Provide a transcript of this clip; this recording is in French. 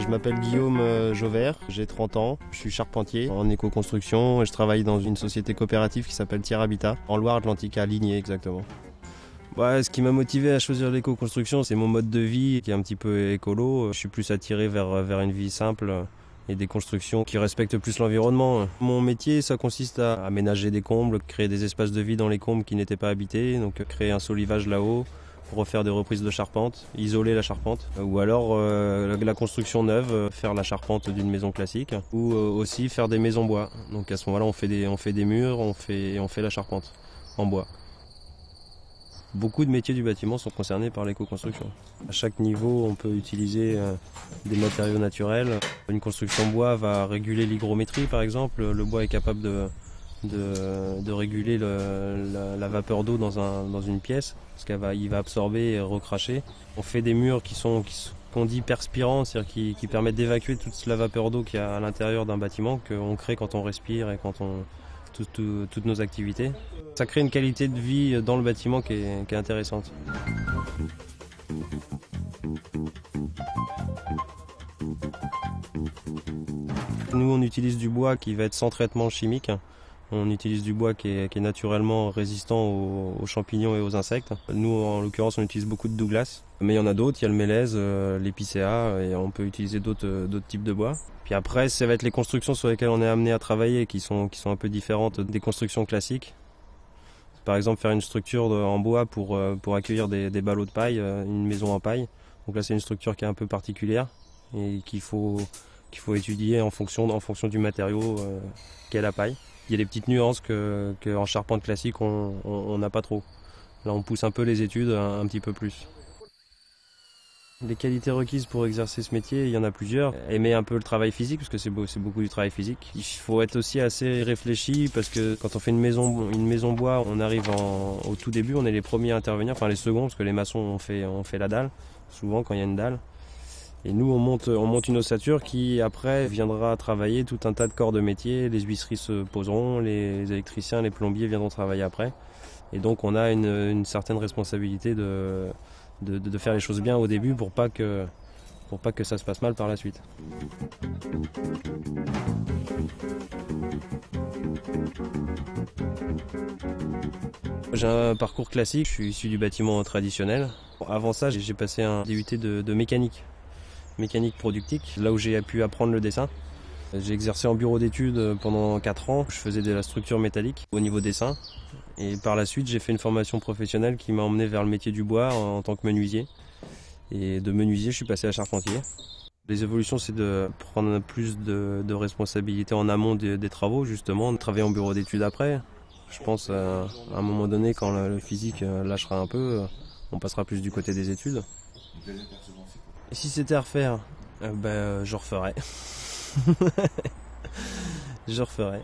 m'appelle Guillaume Jauvert, j'ai 30 ans, je suis charpentier en éco-construction et je travaille dans une société coopérative qui s'appelle Tiers Habitat, en Loire-Atlantique, à Ligné exactement. Ce qui m'a motivé à choisir l'éco-construction, c'est mon mode de vie qui est un petit peu écolo. Je suis plus attiré vers une vie simple et des constructions qui respectent plus l'environnement. Mon métier, ça consiste à aménager des combles, créer des espaces de vie dans les combles qui n'étaient pas habités, donc créer un solivage là-haut, refaire des reprises de charpente, isoler la charpente, ou alors la construction neuve, faire la charpente d'une maison classique, ou aussi faire des maisons bois. Donc à ce moment-là, on fait des murs, on fait la charpente en bois. Beaucoup de métiers du bâtiment sont concernés par l'éco-construction. À chaque niveau, on peut utiliser des matériaux naturels. Une construction bois va réguler l'hygrométrie, par exemple. Le bois est capable de réguler la vapeur d'eau dans une pièce, parce qu'il va absorber et recracher. On fait des murs qu'on dit perspirants, c'est-à-dire qui permettent d'évacuer toute la vapeur d'eau qu'il y a à l'intérieur d'un bâtiment, qu'on crée quand on respire et quand on toutes nos activités. Ça crée une qualité de vie dans le bâtiment qui est intéressante. Nous, on utilise du bois qui va être sans traitement chimique. On utilise du bois qui est naturellement résistant aux champignons et aux insectes. Nous, en l'occurrence, on utilise beaucoup de Douglas. Mais il y en a d'autres, il y a le mélèze, l'épicéa, et on peut utiliser d'autres types de bois. Puis après, ça va être les constructions sur lesquelles on est amené à travailler qui sont un peu différentes des constructions classiques. Par exemple, faire une structure en bois pour accueillir des ballots de paille, une maison en paille. Donc là, c'est une structure qui est un peu particulière et qu'il faut étudier en fonction du matériau qu'est la paille. Il y a des petites nuances qu'en charpente classique, on n'a pas trop. Là, on pousse un peu les études un petit peu plus. Les qualités requises pour exercer ce métier, il y en a plusieurs. Aimer un peu le travail physique, parce que c'est beaucoup du travail physique. Il faut être aussi assez réfléchi, parce que quand on fait une maison bois, on arrive au tout début, on est les premiers à intervenir, enfin les seconds, parce que les maçons ont fait la dalle, souvent quand il y a une dalle. Et nous, on monte une ossature qui, après, viendra travailler tout un tas de corps de métier. Les huisseries se poseront, les électriciens, les plombiers viendront travailler après. Et donc, on a une certaine responsabilité de faire les choses bien au début pour pas que ça se passe mal par la suite. J'ai un parcours classique, je suis issu du bâtiment traditionnel. Avant ça, j'ai passé un DUT de mécanique productique, là où j'ai pu apprendre le dessin. J'ai exercé en bureau d'études pendant 4 ans, je faisais de la structure métallique au niveau dessin. Et par la suite, j'ai fait une formation professionnelle qui m'a emmené vers le métier du bois en tant que menuisier. Et de menuisier, je suis passé à charpentier. Les évolutions, c'est de prendre plus de responsabilités en amont des travaux, justement, de travailler en bureau d'études après. Je pense à un moment donné, quand le physique lâchera un peu, on passera plus du côté des études. Et si c'était à refaire, je referais. Je referai.